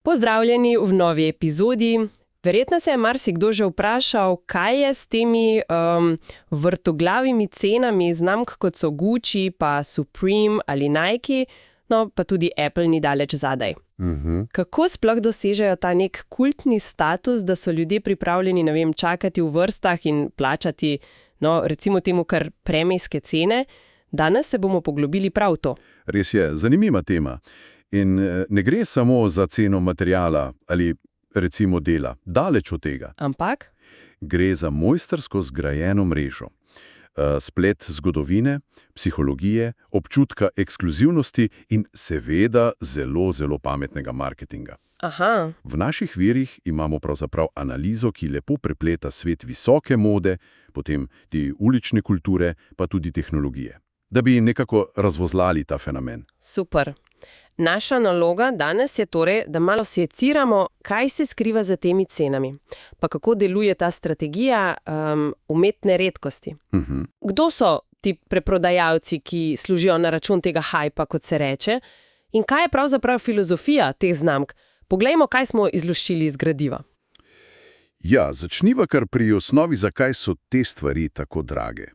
Pozdravljeni v novi epizodi. Verjetno se je marsikdo že vprašal, kaj je s temi vrtoglavimi cenami znamk, kot so Gucci, pa Supreme ali Nike, no pa tudi Apple ni daleč zadaj. Kako sploh dosežejo ta nek kultni status, da so ljudje pripravljeni, čakati v vrstah in plačati, recimo temu kar premijske cene? Danes se bomo poglobili prav v to. Res je, zanimiva tema. In ne gre samo za ceno materiala ali recimo dela, daleč od tega. Ampak? Gre za mojstrsko zgrajeno mrežo. Splet zgodovine, psihologije, občutka ekskluzivnosti in seveda zelo, zelo pametnega marketinga. Aha. V naših virih imamo pravzaprav analizo, ki lepo prepleta svet visoke mode, potem te ulične kulture, pa tudi tehnologije, da bi nekako razvozlali ta fenomen. Super. Naša naloga danes je torej, da malo seciramo, kaj se skriva za temi cenami, pa kako deluje ta strategija umetne redkosti. Kdo so ti preprodajalci, ki služijo na račun tega hajpa, kot se reče, in kaj je pravzaprav filozofija teh znamk? Poglejmo, kaj smo izluščili iz gradiva. Ja, začniva kar pri osnovi, zakaj so te stvari tako drage.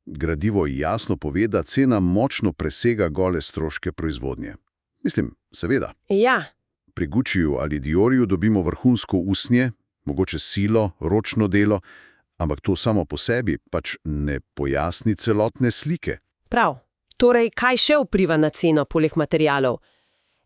Gradivo jasno pove, da cena močno presega gole stroške proizvodnje. Mislim, seveda. Ja. Pri Gucciju ali Diorju dobimo vrhunsko usnje, mogoče silo, ročno delo, ampak to samo po sebi pač ne pojasni celotne slike. Prav. Torej, kaj še vpliva na ceno poleg materialov?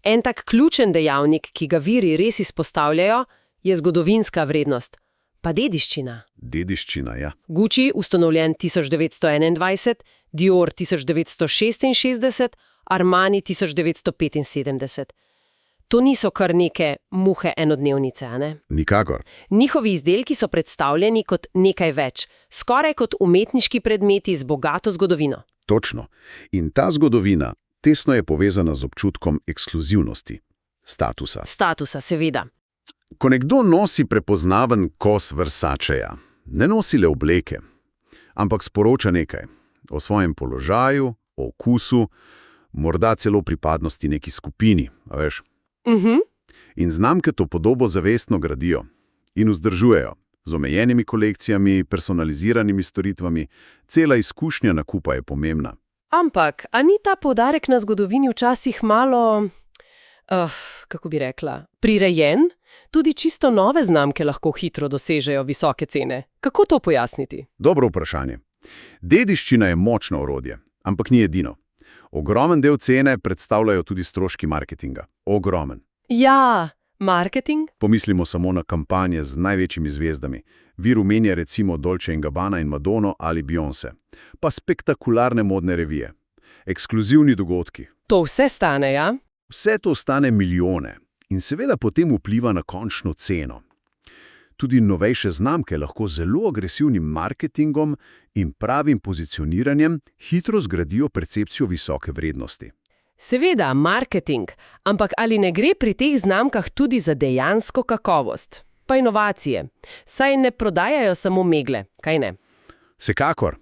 En tak ključen dejavnik, ki ga viri res izpostavljajo, je zgodovinska vrednost. Pa dediščina. Dediščina, ja. Gucci, ustanovljen 1921, Dior 1966, Armani 1975. To niso kar neke muhe enodnevnice, a ne? Nikakor. Njihovi izdelki so predstavljeni kot nekaj več, skoraj kot umetniški predmeti z bogato zgodovino. Točno. In ta zgodovina tesno je povezana z občutkom ekskluzivnosti, statusa. Statusa, seveda. Ko nekdo nosi prepoznaven kos Versaceja, ne nosi le obleke, ampak sporoča nekaj o svojem položaju, o okusu, morda celo pripadnosti neki skupini, a veš? In znamke to podobo zavestno gradijo in vzdržujejo z omejenimi kolekcijami, personaliziranimi storitvami. Cela izkušnja nakupa je pomembna. Ampak, a ni ta poudarek na zgodovini včasih malo, kako bi rekla, prirejen? Tudi čisto nove znamke lahko hitro dosežejo visoke cene. Kako to pojasniti? Dobro vprašanje. Dediščina je močno orodje, ampak ni edino. Ogromen del cene predstavljajo tudi stroški marketinga. Ogromen. Ja, marketing? Pomislimo samo na kampanje z največjimi zvezdami. Vir omenja recimo Dolce & Gabbana in Madono ali Beyoncé. Pa spektakularne modne revije. Ekskluzivni dogodki. To vse stane, ja? Vse to stane milijone in seveda potem vpliva na končno ceno. Tudi novejše znamke lahko zelo agresivnim marketingom in pravim pozicioniranjem hitro zgradijo percepcijo visoke vrednosti. Seveda, marketing, ampak ali ne gre pri teh znamkah tudi za dejansko kakovost? Pa inovacije. Saj ne prodajajo samo megle, kaj ne? Vsekakor.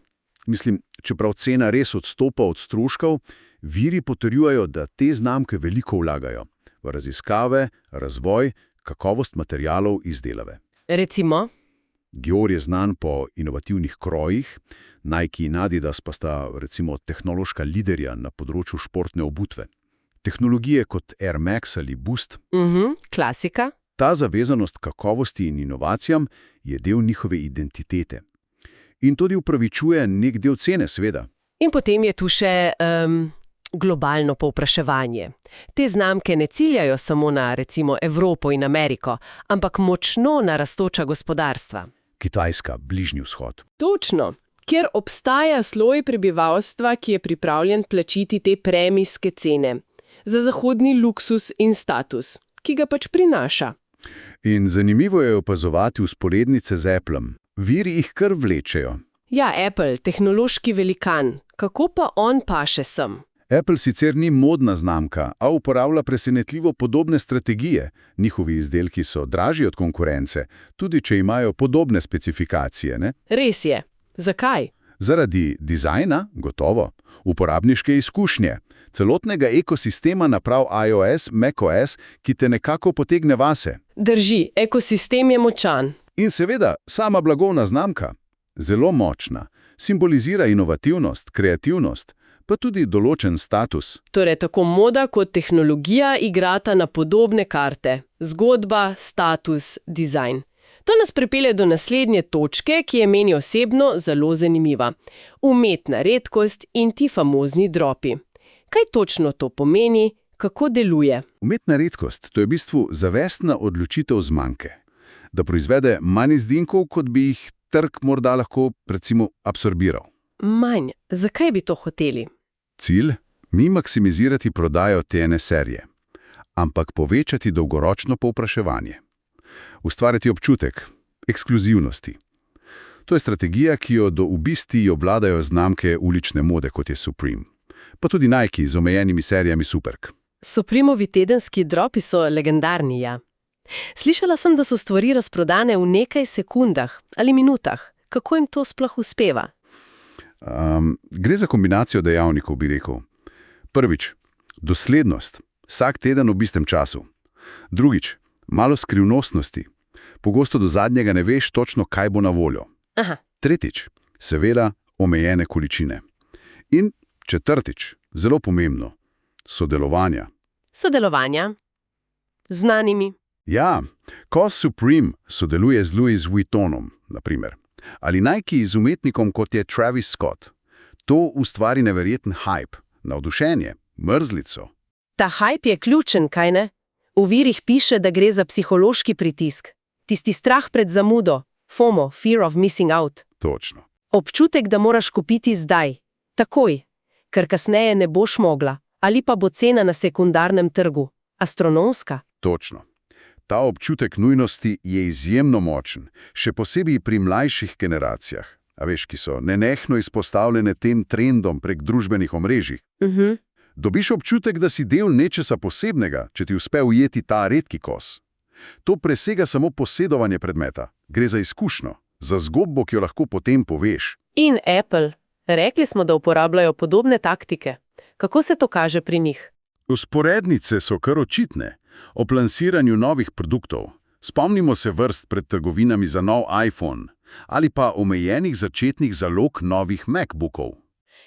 Mislim, čeprav cena res odstopa od stroškov, viri potrjujejo, da te znamke veliko vlagajo v raziskave, razvoj, kakovost materialov izdelave. Recimo? Dior je znan po inovativnih krojih, Nike in Adidas pa sta recimo tehnološka liderja na področju športne obutve. Tehnologije kot Air Max ali Boost. Klasika. Ta zavezanost kakovosti in inovacijam je del njihove identitete. In tudi upravičuje nek del cene, seveda. In potem je tu še globalno povpraševanje. Te znamke ne ciljajo samo na, recimo, Evropo in Ameriko, ampak močno na rastoča gospodarstva. Kitajska, Bližnji vzhod. Točno. Kjer obstaja sloj prebivalstva, ki je pripravljen plačiti te premijske cene za zahodni luksus in status, ki ga pač prinaša. In zanimivo je opazovati vzporednice z Applem. Viri jih kar vlečejo. Ja, Apple, tehnološki velikan. Kako pa on paše sem? Apple sicer ni modna znamka, a uporablja presenetljivo podobne strategije. Njihovi izdelki so dražji od konkurence, tudi če imajo podobne specifikacije, ne? Res je. Zakaj? Zaradi dizajna, gotovo, uporabniške izkušnje. celotnega ekosistema naprav iOS, macOS, ki te nekako potegne vase. Drži, ekosistem je močan. In seveda, sama blagovna znamka, zelo močna, simbolizira inovativnost, kreativnost, pa tudi določen status. Torej, tako moda kot tehnologija igrata na podobne karte. Zgodba, status, dizajn. To nas pripelje do naslednje točke, ki je meni osebno zelo zanimiva. Umetna redkost in ti famozni dropi. Kaj točno to pomeni, kako deluje? Umetna redkost, to je v bistvu zavestna odločitev zmanjke. Da proizvede manj izdinkov, kot bi jih trg morda lahko, recimo, absorbiral. Manj. Zakaj bi to hoteli? Cilj? Ni maksimizirati prodajo te ene serije, ampak povečati dolgoročno povpraševanje. Ustvarjati občutek ekskluzivnosti. To je strategija, ki jo do ubisti obvladajo znamke ulične mode, kot je Supreme. Pa tudi Nike z omejenimi serijami Superg. Supremovi tedenski dropi so legendarni, ja. Slišala sem, da so stvari razprodane v nekaj sekundah ali minutah. Kako jim to sploh uspeva? Gre za kombinacijo dejavnikov, bi rekel. Prvič, doslednost. Vsak teden ob istem času. Drugič, malo skrivnostnosti. Pogosto do zadnjega ne veš točno, kaj bo na voljo. Aha. Tretjič, seveda omejene količine. In četrtič, zelo pomembno, sodelovanja. Sodelovanja? Znanimi? Ja, ko Supreme sodeluje z Louis Vuittonom, na primer, ali Nike z umetnikom, kot je Travis Scott, to ustvari neverjeten hype, navdušenje, mrzlico. Ta hype je ključen, kaj ne? V virih piše, da gre za psihološki pritisk. Tisti strah pred zamudo, FOMO, fear of missing out. Točno. Občutek, da moraš kupiti zdaj, takoj, ker kasneje ne boš mogla, ali pa bo cena na sekundarnem trgu astronomska. Točno. Ta občutek nujnosti je izjemno močen, še posebej pri mlajših generacijah, a veš, ki so nenehno izpostavljene tem trendom prek družbenih omrežij. Dobiš občutek, da si del nečesa posebnega, če ti uspe ujeti ta redki kos. To presega samo posedovanje predmeta. Gre za izkušnjo, za zgodbo, ki jo lahko potem poveš. In Apple. Rekli smo, da uporabljajo podobne taktike. Kako se to kaže pri njih? Vzporednice so kar očitne. Ob lansiranju novih produktov. Spomnimo se vrst pred trgovinami za nov iPhone ali pa omejenih začetnih zalog novih MacBookov.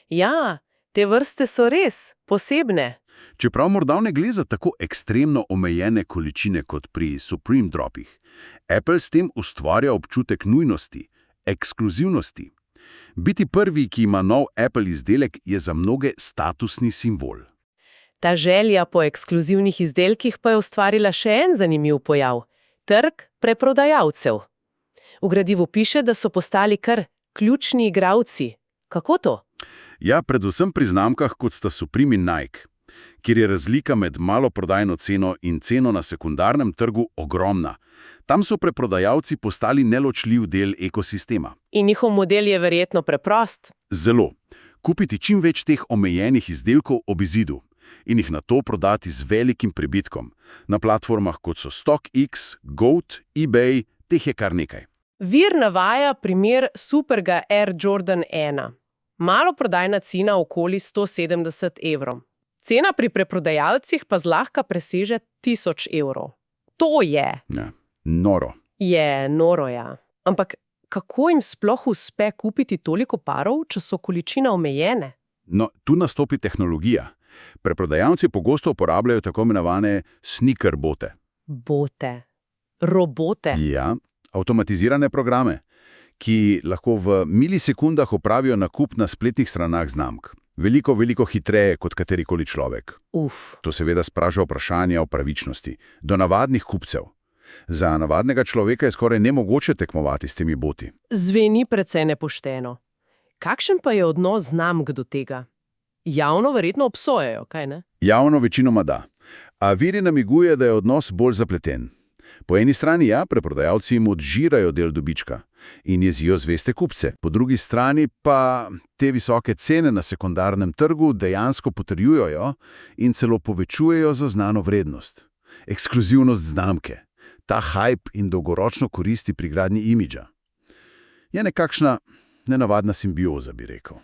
Ja, te vrste so res posebne. Čeprav morda ne gre za tako ekstremno omejene količine kot pri Supreme dropih, Apple s tem ustvarja občutek nujnosti, ekskluzivnosti. Biti prvi, ki ima nov Apple izdelek, je za mnoge statusni simbol. Ta želja po ekskluzivnih izdelkih pa je ustvarila še en zanimiv pojav – trg preprodajalcev. V gradivu piše, da so postali kar ključni igralci. Kako to? Ja, predvsem pri znamkah, kot sta Supreme in Nike, kjer je razlika med maloprodajno ceno in ceno na sekundarnem trgu ogromna. Tam so preprodajalci postali neločljiv del ekosistema. In njihov model je verjetno preprost? Zelo. Kupiti čim več teh omejenih izdelkov ob izidu in jih nato prodati z velikim pribitkom. Na platformah, kot so StockX, Goat, eBay, teh je kar nekaj. Vir navaja primer Superga Air Jordan 1. Maloprodajna cena okoli 170 evrov. Cena pri preprodajalcih pa zlahka preseže 1000 evrov. To je... Ja, noro. Je noro, ja. Ampak kako jim sploh uspe kupiti toliko parov, če so količine omejene? No, tu nastopi tehnologija. Preprodajalci pogosto uporabljajo tako imenovane sneaker bote. Bote. Robote. Ja, avtomatizirane programe, ki lahko v milisekundah opravijo nakup na spletnih stranah znamk. Veliko hitreje kot katerikoli človek. To seveda spraža vprašanje o pravičnosti. Do navadnih kupcev. Za navadnega človeka je skoraj nemogoče tekmovati s temi boti. Zveni precej nepošteno. Kakšen pa je odnos znamk do tega? Javno verjetno obsojajo, kaj ne? Javno večinoma da. A viri namiguje, da je odnos bolj zapleten. Po eni strani ja, preprodajalci jim odžirajo del dobička in jezijo zveste kupce. Po drugi strani pa te visoke cene na sekundarnem trgu dejansko potrjujejo in celo povečujejo zaznano vrednost. Ekskluzivnost znamke. Ta hype in dolgoročno koristi pri gradnji imidža. Je nekakšna nenavadna simbioza, bi rekel.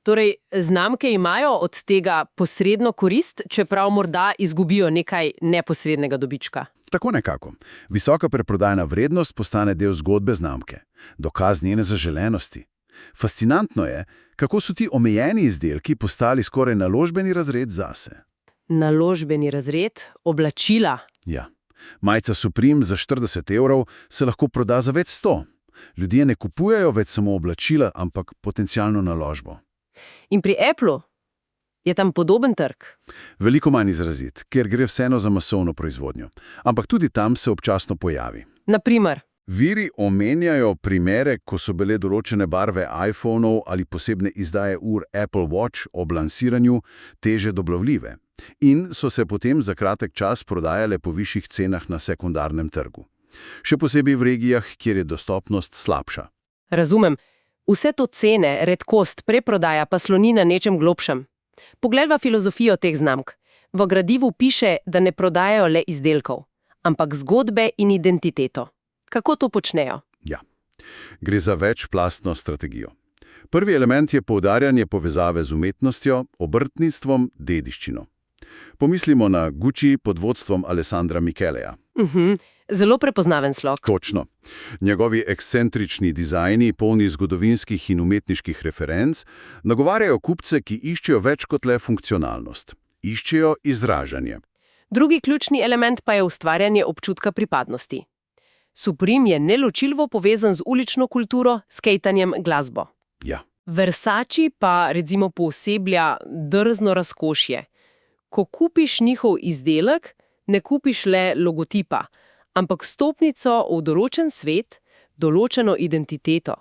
Torej, znamke imajo od tega posredno korist, čeprav morda izgubijo nekaj neposrednega dobička. Tako nekako. Visoka preprodajna vrednost postane del zgodbe znamke, dokaz njene zaželenosti. Fascinantno je, kako so ti omejeni izdelki postali skoraj naložbeni razred zase. Naložbeni razred, oblačila. Ja. Majica Supreme za 40 € se lahko proda za več 100. Ljudje ne kupujejo več samo oblačila, ampak potencialno naložbo. In pri Applu je tam podoben trg. Veliko manj izrazit, ker gre vseeno za masovno proizvodnjo. Ampak tudi tam se občasno pojavi. Naprimer, Viri omenjajo primere, ko so bile določene barve iPhonov ali posebne izdaje ur Apple Watch ob lansiranju teže dobavljive in so se potem za kratek čas prodajale po višjih cenah na sekundarnem trgu. Še posebej v regijah, kjer je dostopnost slabša. razumem, vse to cene, redkost, preprodaja pa sloni na nečem globšem. Pogledva filozofijo teh znamk. V gradivu piše, da ne prodajajo le izdelkov, ampak zgodbe in identiteto. Kako to počnejo? Ja, gre za večplastno strategijo. Prvi element je poudarjanje povezave z umetnostjo, obrtništvom, dediščino. Pomislimo na Gucci pod vodstvom Alessandra Micheleja. Zelo prepoznaven slog. Točno. Njegovi ekscentrični dizajni, polni zgodovinskih in umetniških referenc, nagovarjajo kupce, ki iščejo več kot le funkcionalnost. Iščejo izražanje. Drugi ključni element pa je ustvarjanje občutka pripadnosti. Supreme je neločljivo povezan z ulično kulturo, skejtanjem, glasbo. Ja, Versace pa recimo pooseblja drzno razkošje. Ko kupiš njihov izdelek, ne kupiš le logotipa, ampak vstopnico v določen svet, določeno identiteto.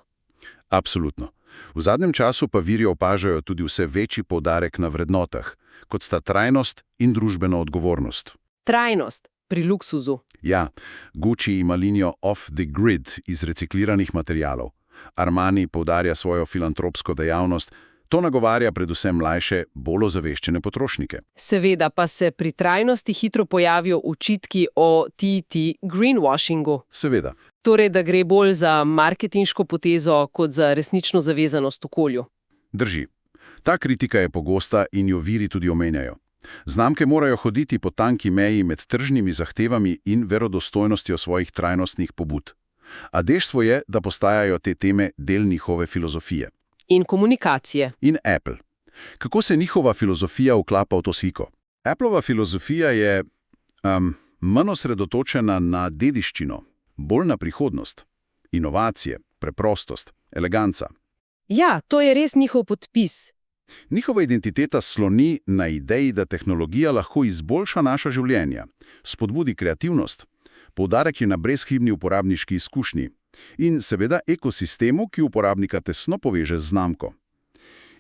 absolutno. V zadnjem času pa viri opažajo tudi vse večji poudarek na vrednotah, kot sta trajnost in družbena odgovornost. Trajnost pri luksuzu. Ja, Gucci ima linijo Off the Grid iz recikliranih materialov. Armani poudarja svojo filantropsko dejavnost. To nagovarja predvsem mlajše, bolj ozaveščene potrošnike. Seveda pa se pri trajnosti hitro pojavijo očitki o greenwashingu. Seveda. Torej, da gre bolj za marketinško potezo kot za resnično zavezanost okolju. Drži. Ta kritika je pogosta in jo viri tudi omenjajo. Znamke morajo hoditi po tanki meji med tržnimi zahtevami in verodostojnostjo svojih trajnostnih pobud. A dejstvo je, da postajajo te teme del njihove filozofije. In komunikacije. In Apple. Kako se njihova filozofija vklapa v to sliko? Appleova filozofija je manj osredotočena na dediščino, bolj na prihodnost. Inovacije, preprostost, eleganca. Ja, to je res njihov podpis. Njihova identiteta sloni na ideji, da tehnologija lahko izboljša naša življenja, spodbudi kreativnost, poudarek je na brezhibni uporabniški izkušnji in seveda ekosistemu, ki uporabnika tesno poveže z znamko.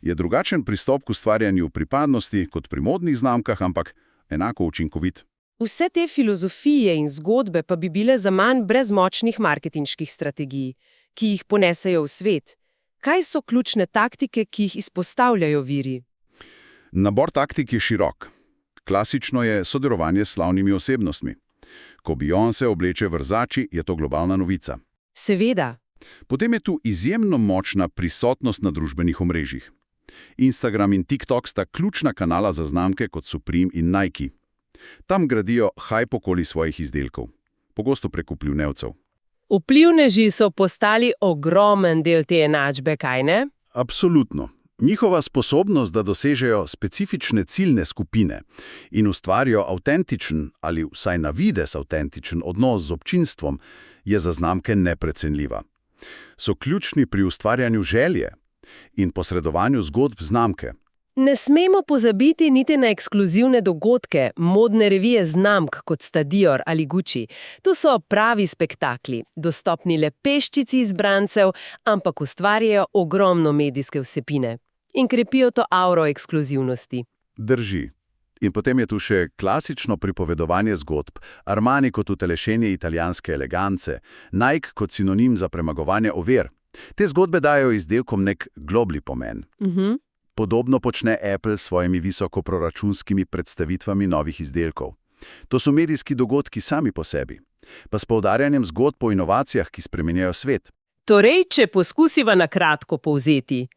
Je drugačen pristop k ustvarjanju pripadnosti kot pri modnih znamkah, ampak enako učinkovit. Vse te filozofije in zgodbe pa bi bile zaman brez močnih marketinških strategij, ki jih ponesejo v svet. Kaj so ključne taktike, ki jih izpostavljajo viri? Nabor taktik je širok. Klasično je sodelovanje s slavnimi osebnostmi. Ko Beyoncé obleče Versace, je to globalna novica. Seveda. Potem je tu izjemno močna prisotnost na družbenih omrežjih. Instagram in TikTok sta ključna kanala za znamke kot Supreme in Nike. Tam gradijo hype okoli svojih izdelkov, pogosto preko vplivnevcev. Vplivneži so postali ogromen del te enačbe, kaj ne? Absolutno. Njihova sposobnost, da dosežejo specifične ciljne skupine in ustvarijo avtentičen ali vsaj na videz avtentičen odnos z občinstvom, je za znamke neprecenljiva. So ključni pri ustvarjanju želje in posredovanju zgodb znamke. Ne smemo pozabiti niti na ekskluzivne dogodke, modne revije znamk kot sta Dior ali Gucci. To so pravi spektakli, dostopni le peščici izbrancev, ampak ustvarjajo ogromno medijske vsebine in krepijo to auro ekskluzivnosti. Drži. In potem je tu še klasično pripovedovanje zgodb, Armani kot utelešenje italijanske elegance, Nike kot sinonim za premagovanje ovir. Te zgodbe dajo izdelkom nek globlji pomen. Podobno počne Apple s svojimi visokoproračunskimi predstavitvami novih izdelkov. To so medijski dogodki sami po sebi, pa s poudarjanjem zgodb o inovacijah, ki spremenjajo svet. Torej, če poskusiva na kratko povzeti.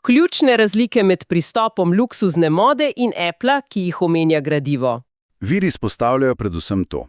Ključne razlike med pristopom luksuzne mode in Appla, ki jih omenja gradivo. Viri izpostavljajo predvsem to.